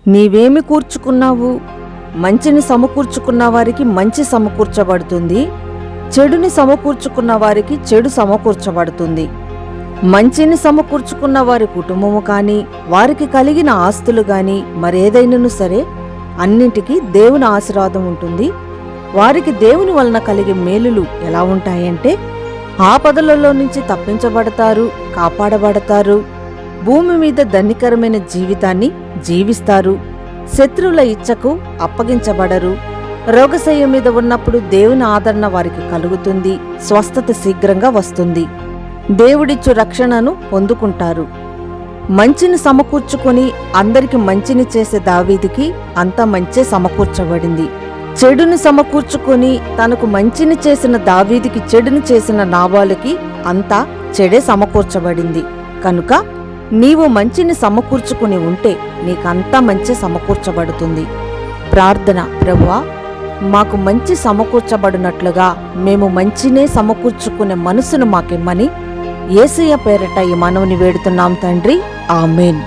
నీవేమి కూర్చుకున్నావు? మంచిని సమకూర్చుకున్న వారికి మంచి సమకూర్చబడుతుంది, చెడుని సమకూర్చుకున్న వారికి చెడు సమకూర్చబడుతుంది. మంచిని సమకూర్చుకున్న వారి కుటుంబము కాని, వారికి కలిగిన ఆస్తులు గాని, మరేదైనను సరే అన్నింటికీ దేవుని ఆశీర్వాదం ఉంటుంది. వారికి దేవుని వలన కలిగే మేలులు ఎలా ఉంటాయంటే, ఆపదలలో నుంచి తప్పించబడతారు, కాపాడబడతారు, భూమి మీద ధన్యకరమైన జీవితాన్ని జీవిస్తారు, శత్రువుల ఇచ్చకు అప్పగించబడరు, రోగశయ్య మీద ఉన్నప్పుడు దేవుని ఆదరణ వారికి కలుగుతుంది, స్వస్థత శీఘ్రంగా వస్తుంది, దేవుడిచ్చు రక్షణను పొందుకుంటారు. మంచిని సమకూర్చుకొని అందరికి మంచిని చేసే దావీదుకి అంతా మంచే సమకూర్చబడింది. చెడుని సమకూర్చుకొని తనకు మంచిని చేసిన దావీదుకి చెడుని చేసిన నాబాలుకి అంతా చెడే సమకూర్చబడింది. కనుక నీవు మంచిని సమకూర్చుకుని ఉంటే నీకంతా మంచి సమకూర్చబడుతుంది. ప్రార్థన: ప్రభువా, మాకు మంచి సమకూర్చబడినట్లుగా మేము మంచినే సమకూర్చుకునే మనసును మాకిమ్మని యేసయ్య పేరట ఈ మనవుని వేడుతున్నాం తండ్రి. ఆమేన్.